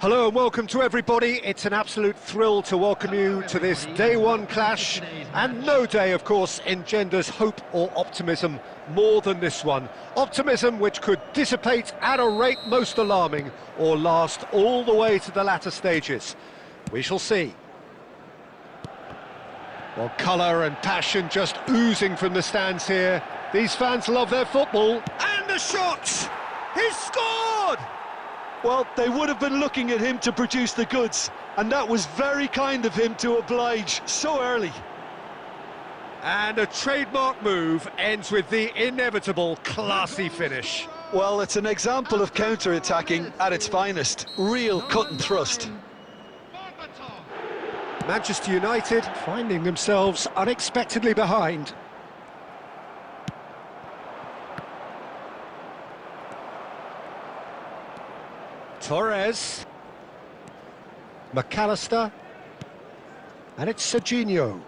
Hello and welcome to everybody. It's an absolute thrill to welcome you to this day one clash, and no day, of course, engenders hope or optimism more than this one. Optimism which could dissipate at a rate most alarming or last all the way to the latter stages. We shall see. Well, colour and passion just oozing from the stands here. These fans love their football. And the shot! He's scored! Well, they would have been looking at him to produce the goods, and that was very kind of him to oblige so early. And a trademark move ends with the inevitable classy finish. Well, it's an example of counter-attacking at its finest. Real cut and thrust. Manchester United finding themselves unexpectedly behind. Torres, McAllister, and it's Serginho.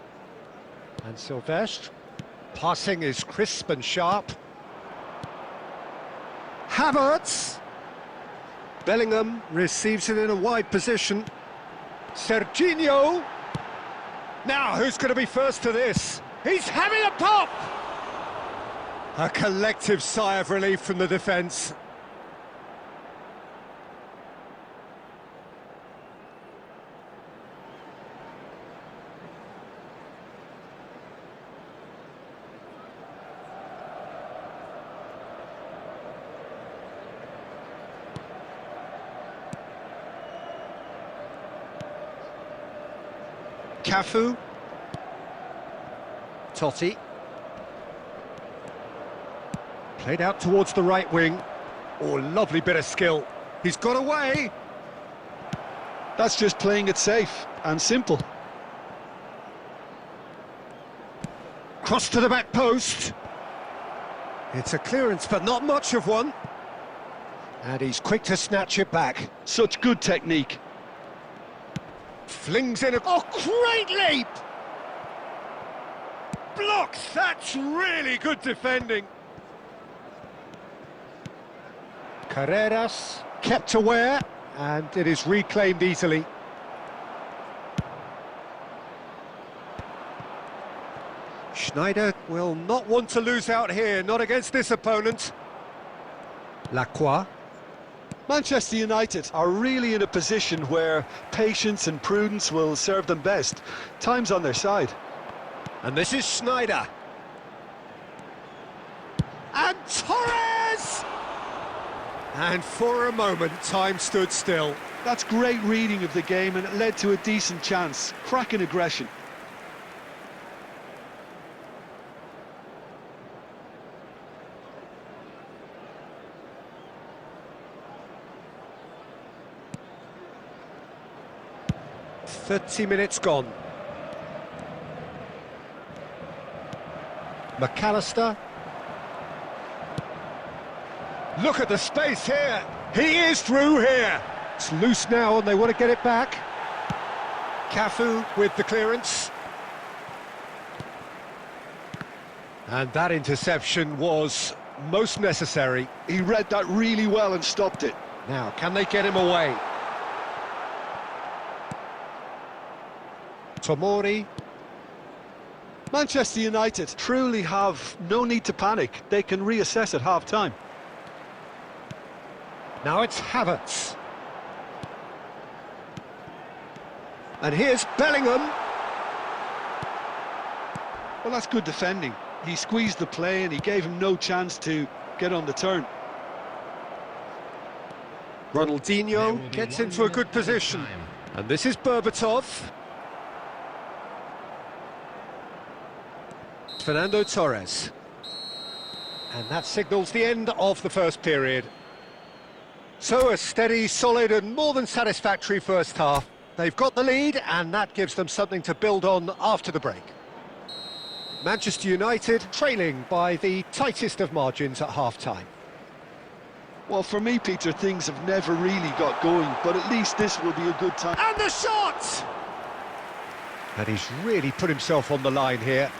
And Silvestre, passing is crisp and sharp. Havertz, Bellingham receives it in a wide position. Serginho, now who's going to be first to this? He's having a pop! A collective sigh of relief from the defence. Cafu, Totti, played out towards the right wing. Oh, lovely bit of skill. He's got away. That's just playing it safe and simple. Cross to the back post. It's a clearance, but not much of one. And he's quick to snatch it back. Such good technique. Flings in a... Oh, great leap! Blocks! That's really good defending. Carreras kept aware, and it is reclaimed easily. Schneider will not want to lose out here, not against this opponent. Lacroix. Manchester United are really in a position where patience and prudence will serve them best. Time's on their side. And this is Schneider. And Torres! And for a moment, time stood still. That's great reading of the game, and it led to a decent chance. Cracking aggression. Minutes gone. McAllister. Look at the space here. He is through here. It's loose now and they want to get it back. Cafu with the clearance. And that interception was most necessary. He read that really well and stopped it. Now, can they get him away? Tomori. Manchester United truly have no need to panic. They can reassess at half-time. Now it's Havertz. And here's Bellingham. Well, that's good defending. He squeezed the play and he gave him no chance to get on the turn. Ronaldinho gets into a good position. And this is Berbatov. Fernando Torres. And that signals the end of the first period. So a steady, solid and more than satisfactory first half. They've got the lead and that gives them something to build on after the break. Manchester United trailing by the tightest of margins at half-time. Well, for me, Peter, things have never really got going, but at least this will be a good time. And the shot! And he's really put himself on the line here.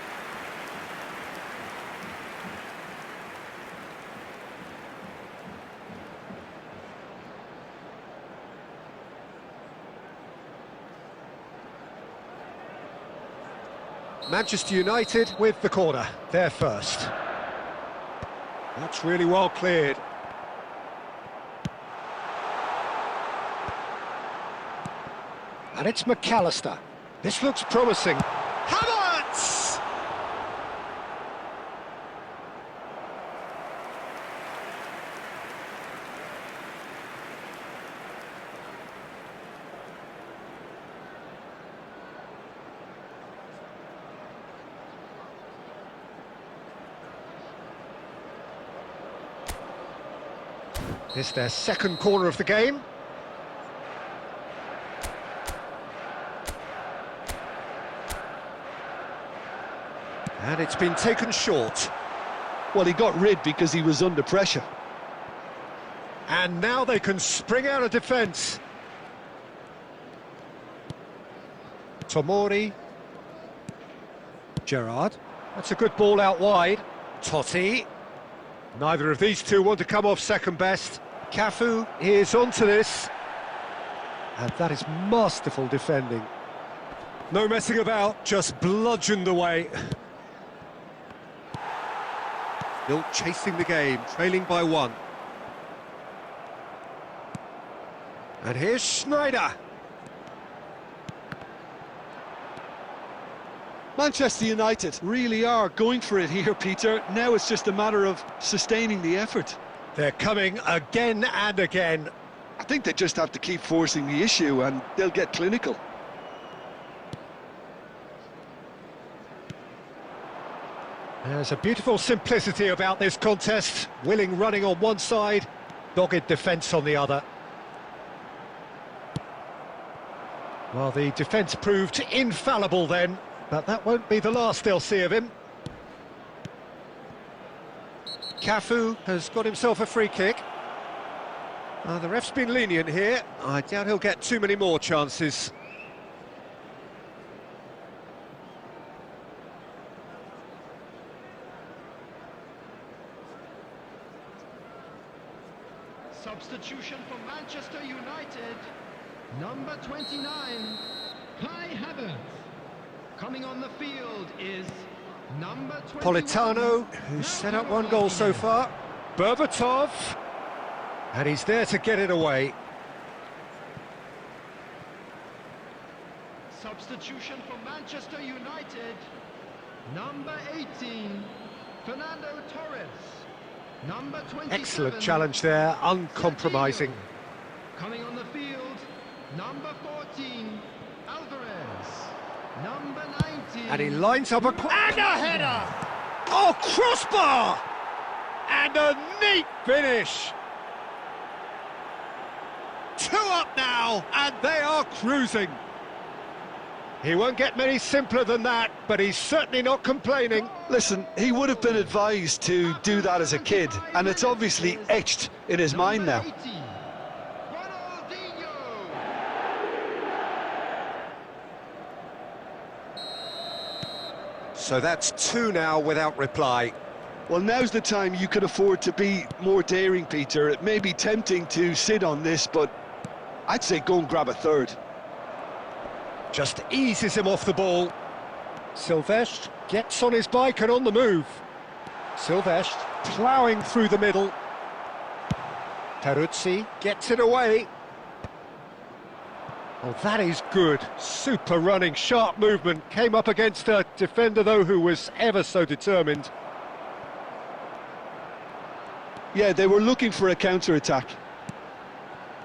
Manchester United with the corner, they're first. That's really well cleared. And it's McAllister. This looks promising. Havertz! It's their second corner of the game. And it's been taken short. Well, he got rid because he was under pressure. And now they can spring out of defence. Tomori. Gerrard. That's a good ball out wide. Totti. Neither of these two want to come off second best. Cafu is onto this. And that is masterful defending. No messing about, just bludgeoned away. Still chasing the game, trailing by one. And here's Schneider. Manchester United really are going for it here, Peter. Now it's just a matter of sustaining the effort. They're coming again and again. I think they just have to keep forcing the issue and they'll get clinical. There's a beautiful simplicity about this contest. Willing running on one side, dogged defence on the other. Well, the defence proved infallible then, but that won't be the last they'll see of him. Cafu has got himself a free kick. The ref's been lenient here. I doubt he'll get too many more chances. Substitution for Manchester United, number 29, Kai Havertz. Coming on the field is number 21. Politano, who's set up one goal so far. Berbatov. And he's there to get it away. Substitution for Manchester United, number 18, Fernando Torres. Number 27. Excellent challenge there, uncompromising. Coming on the field, number 14, Alvarez. Number 19. And he lines up and a header! Oh, crossbar! And a neat finish! 2 up now, and they are cruising. He won't get many simpler than that, but he's certainly not complaining. Listen, he would have been advised to do that as a kid, and it's obviously etched in his mind now. So that's 2 now without reply. Well, now's the time you can afford to be more daring, Peter. It may be tempting to sit on this, but I'd say go and grab a third. Just eases him off the ball. Silvestre gets on his bike and on the move. Silvestre ploughing through the middle. Peruzzi gets it away. Oh, that is good. Super running, sharp movement. Came up against a defender, though, who was ever so determined. Yeah, they were looking for a counter-attack.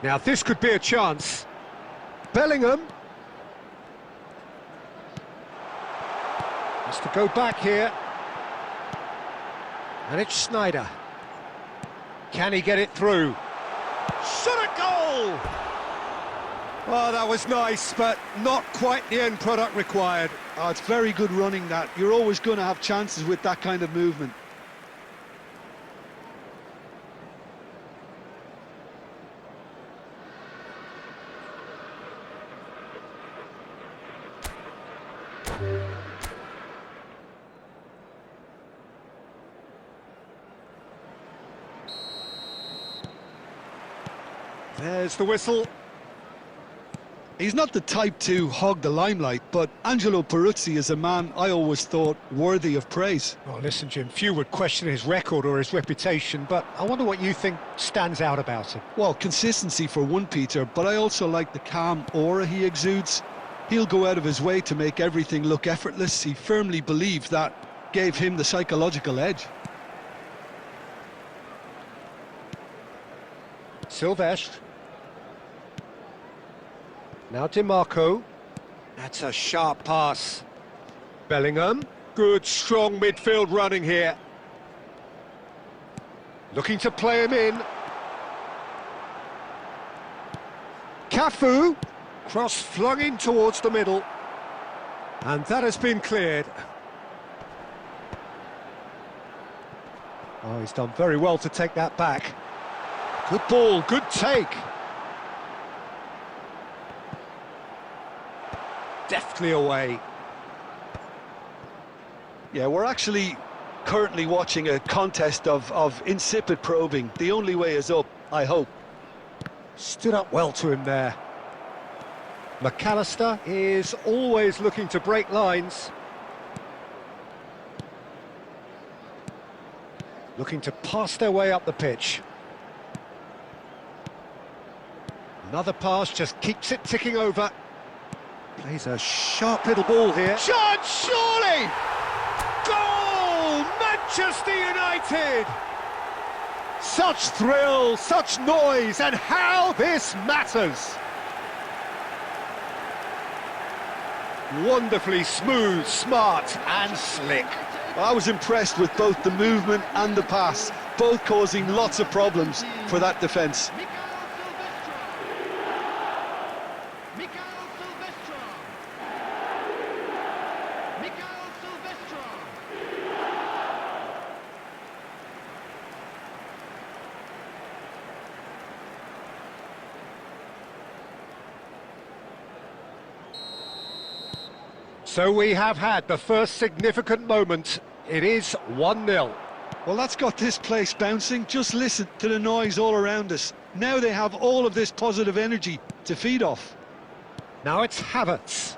Now, this could be a chance. Bellingham. Has to go back here. And it's Snyder. Can he get it through? Shot a goal! Oh, that was nice, but not quite the end product required. Oh, it's very good running, that. You're always going to have chances with that kind of movement. There's the whistle. He's not the type to hog the limelight, but Angelo Peruzzi is a man I always thought worthy of praise. Oh, listen, Jim, few would question his record or his reputation, but I wonder what you think stands out about him. Well, consistency for one, Peter, but I also like the calm aura he exudes. He'll go out of his way to make everything look effortless. He firmly believes that gave him the psychological edge. Silvestre. Now DiMarco. That's a sharp pass. Bellingham. Good, strong midfield running here. Looking to play him in. Cafu. Cross flung in towards the middle. And that has been cleared. Oh, he's done very well to take that back. Good ball, good take. Deftly away. Yeah, we're actually currently watching a contest of insipid probing. The only way is up, I hope. Stood up well to him there. McAllister is always looking to break lines. Looking to pass their way up the pitch. Another pass just keeps it ticking over. Plays a sharp little ball here. Shot, surely! Goal! Manchester United! Such thrill, such noise, and how this matters! Wonderfully smooth, smart and slick. I was impressed with both the movement and the pass, both causing lots of problems for that defence. So we have had the first significant moment. It is 1-0. Well, that's got this place bouncing. Just listen to the noise all around us. Now they have all of this positive energy to feed off. Now it's Havertz.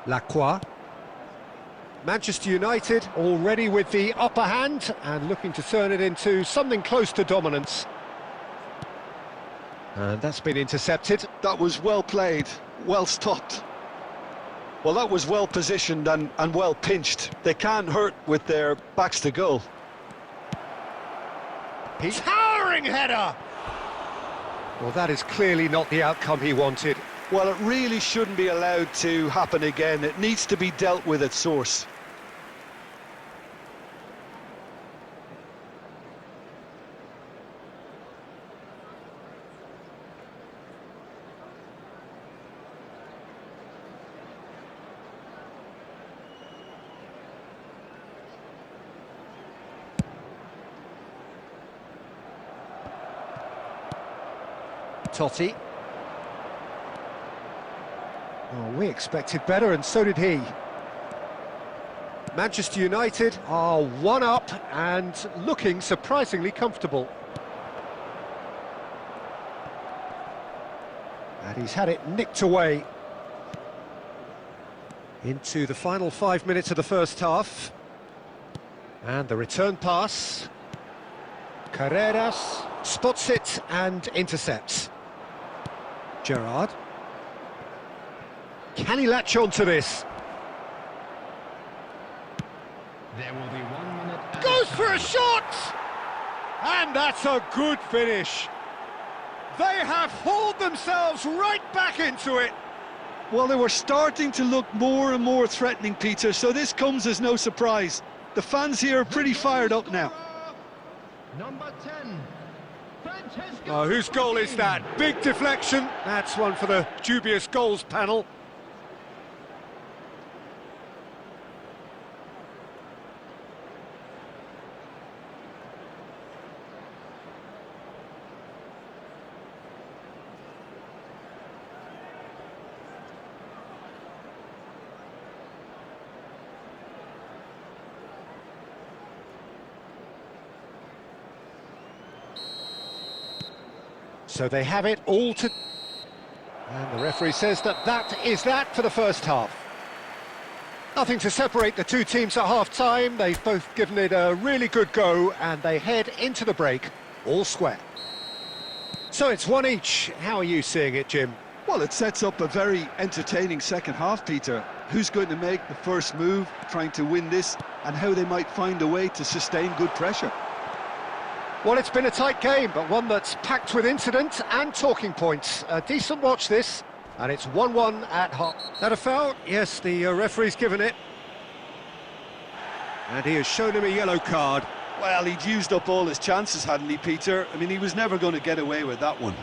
Lacroix. Manchester United already with the upper hand and looking to turn it into something close to dominance. And that's been intercepted. That was well played, well stopped. Well, that was well positioned and well pinched. They can't hurt with their backs to goal. Towering header! Well, that is clearly not the outcome he wanted. Well, it really shouldn't be allowed to happen again. It needs to be dealt with at source. Totti. Oh, we expected better, and so did he. Manchester United are one up and looking surprisingly comfortable. And he's had it nicked away into the final 5 minutes of the first half. And the return pass. Carreras spots it and intercepts. Gerrard. Can he latch on to this? There will be 1 minute. Goes for a shot! And that's a good finish. They have hauled themselves right back into it. Well, they were starting to look more and more threatening, Peter, so this comes as no surprise. The fans here are pretty fired up now. Number 10. Francesco. Oh, whose goal is that? Big deflection. That's one for the dubious goals panel. So they have it all to... And the referee says that that is that for the first half. Nothing to separate the two teams at half-time. They've both given it a really good go, and they head into the break all square. So it's one each. How are you seeing it, Jim? Well, it sets up a very entertaining second half, Peter. Who's going to make the first move, trying to win this, and how they might find a way to sustain good pressure. Well, it's been a tight game, but one that's packed with incident and talking points. A decent watch this, and it's 1-1 at half. That a foul? Yes, the referee's given it. And he has shown him a yellow card. Well, he'd used up all his chances, hadn't he, Peter? I mean, he was never going to get away with that one.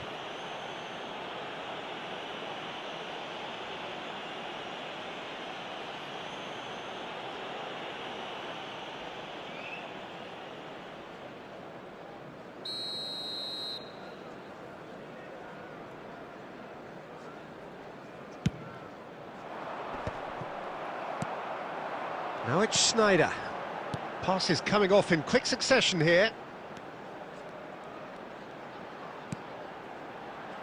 Now it's Schneider. Pass is coming off in quick succession here.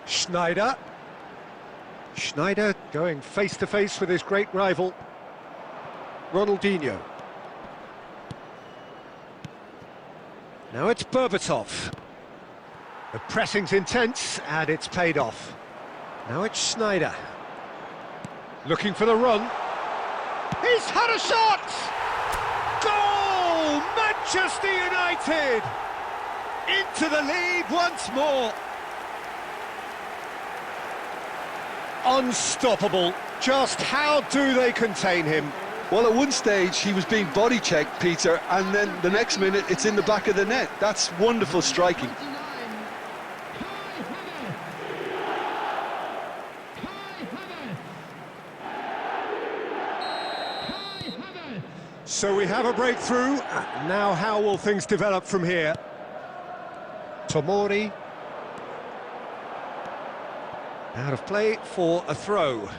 Schneider. Schneider going face-to-face with his great rival, Ronaldinho. Now it's Berbatov. The pressing's intense, and it's paid off. Now it's Schneider. Looking for the run. He's had a shot! Goal! Manchester United! Into the lead once more. Unstoppable. Just how do they contain him? Well, at one stage, he was being body-checked, Peter, and then the next minute, it's in the back of the net. That's wonderful striking. So we have a breakthrough. Now how will things develop from here? Tomori. Out of play for a throw.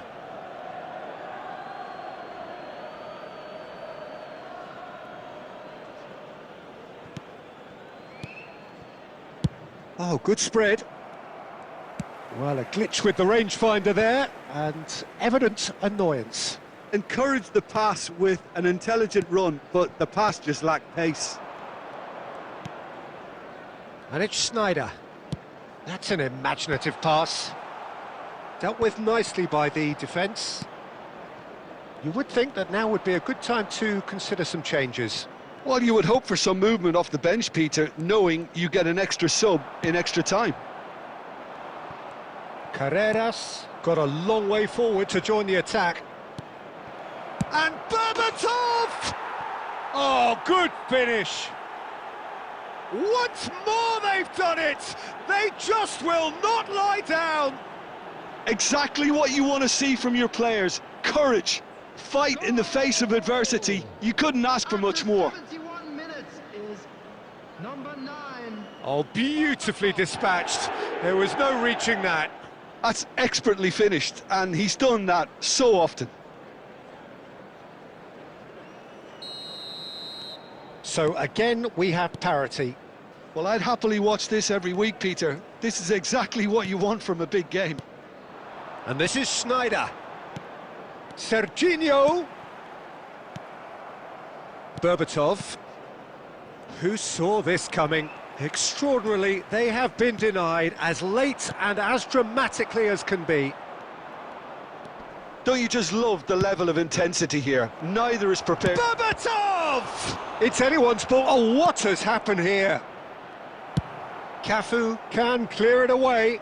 Oh, good spread. Well, a glitch with the rangefinder there, and evident annoyance. Encouraged the pass with an intelligent run, but the pass just lacked pace. And it's Schneider. That's an imaginative pass. Dealt with nicely by the defence. You would think that now would be a good time to consider some changes. Well, you would hope for some movement off the bench, Peter, knowing you get an extra sub in extra time. Carreras got a long way forward to join the attack. And Berbatov! Oh, good finish. Once more they've done it! They just will not lie down! Exactly what you want to see from your players. Courage. Fight in the face of adversity. You couldn't ask for much more. 71 minutes is number 9. Oh, beautifully dispatched. There was no reaching that. That's expertly finished, and he's done that so often. So again, we have parity. Well, I'd happily watch this every week, Peter. This is exactly what you want from a big game. And this is Schneider. Serginho. Berbatov. Who saw this coming? Extraordinarily, they have been denied as late and as dramatically as can be. Don't you just love the level of intensity here? Neither is prepared. Berbatov! It's anyone's ball. Oh, what has happened here? Cafu can clear it away.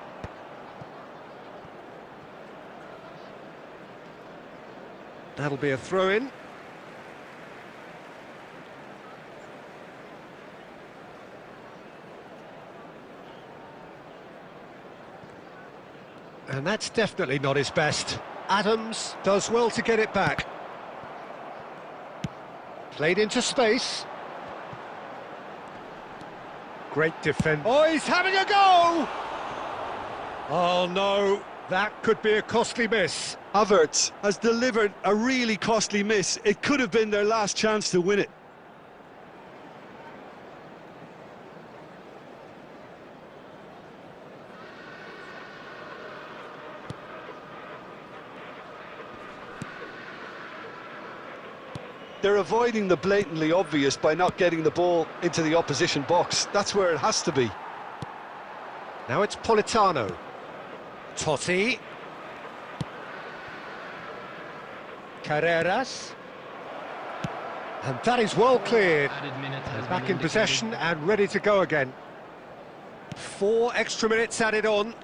That'll be a throw-in. And that's definitely not his best. Adams does well to get it back. Played into space. Great defense. Oh, he's having a go! Oh no, that could be a costly miss. Havertz has delivered a really costly miss. It could have been their last chance to win it. They're avoiding the blatantly obvious by not getting the ball into the opposition box. That's where it has to be. Now it's Politano. Totti. Carreras. And that is well cleared. And back in possession and ready to go again. 4 extra minutes added on.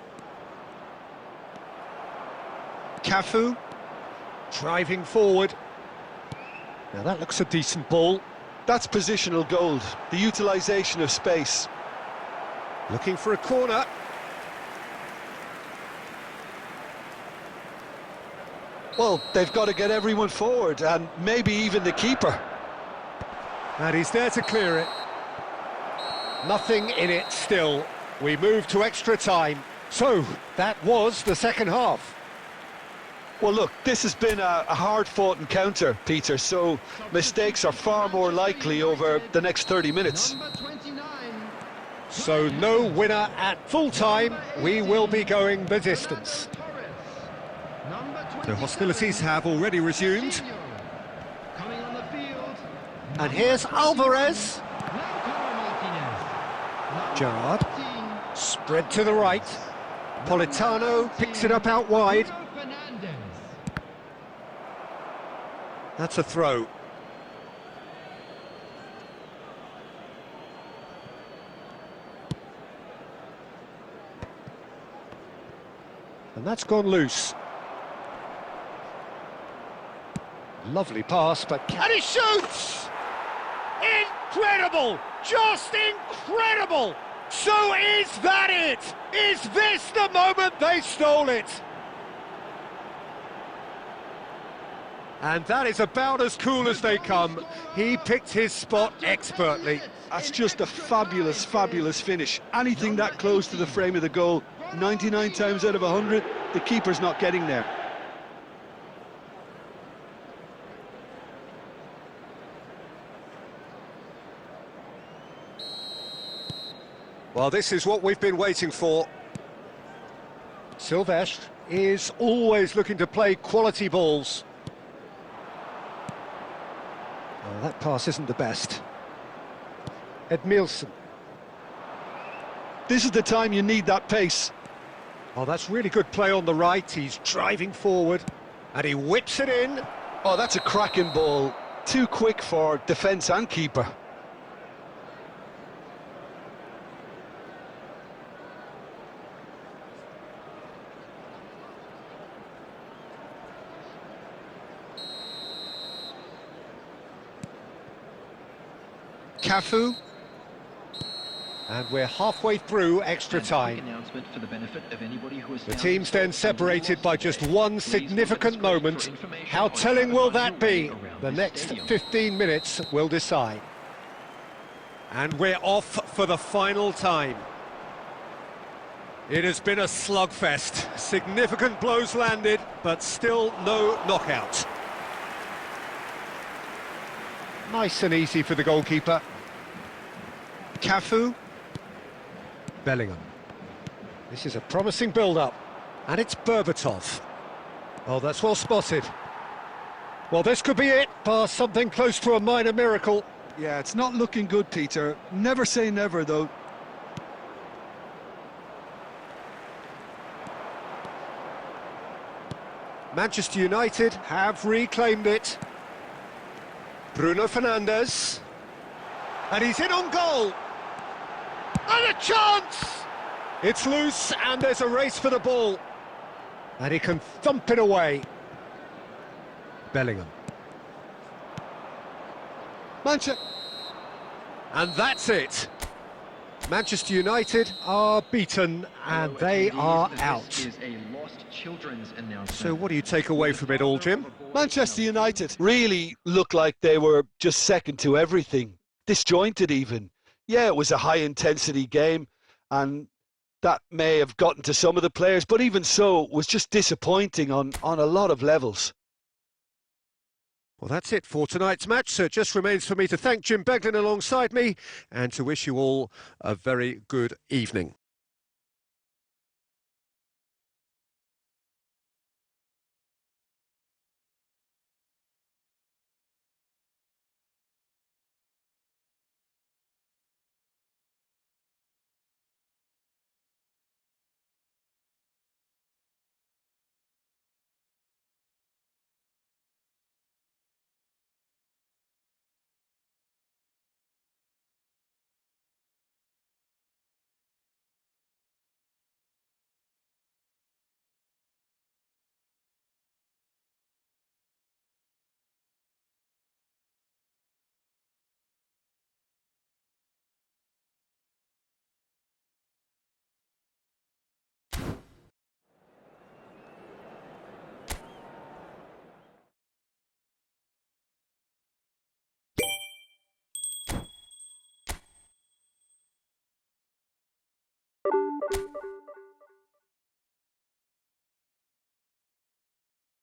Cafu. Driving forward. Now that looks a decent ball. That's positional gold, the utilisation of space. Looking for a corner. Well, they've got to get everyone forward, and maybe even the keeper. And he's there to clear it. Nothing in it still. We move to extra time. So, that was the second half. Well, look, this has been a hard-fought encounter, Peter, so mistakes are far more likely over the next 30 minutes. So no winner at full-time. We will be going the distance. The hostilities have already resumed. And here's Alvarez. Gerrard. Spread to the right. Politano picks it up out wide. That's a throw. And that's gone loose. Lovely pass, but and he shoots! Incredible! Just incredible! So is that it? Is this the moment they stole it? And that is about as cool as they come. He picked his spot expertly. That's just a fabulous, fabulous finish. Anything that close to the frame of the goal, 99 times out of 100, the keeper's not getting there. Well, this is what we've been waiting for. Silvestre is always looking to play quality balls. Oh, that pass isn't the best. Edmilson. This is the time you need that pace. Oh, that's really good play on the right. He's driving forward, and he whips it in. Oh, that's a cracking ball. Too quick for defence and keeper. Cafu. And we're halfway through extra time. The teams then separated by just one significant moment. How telling will that be? The next 15 minutes will decide. And we're off for the final time. It has been a slugfest. Significant blows landed, but still no knockout. Nice and easy for the goalkeeper. Cafu. Bellingham. This is a promising build-up. And it's Berbatov. Oh, that's well spotted. Well, this could be it, bar something close to a minor miracle. Yeah, it's not looking good, Peter. Never say never, though. Manchester United have reclaimed it. Bruno Fernandes. And he's in on goal. And a chance! It's loose and there's a race for the ball. And he can thump it away. Bellingham. Manchester. And that's it. Manchester United are beaten and they are out. So what do you take away from it all, Jim? Manchester United really looked like they were just second to everything, disjointed even. Yeah, it was a high-intensity game, and that may have gotten to some of the players, but even so, it was just disappointing on a lot of levels. Well, that's it for tonight's match, so it just remains for me to thank Jim Beglin alongside me and to wish you all a very good evening.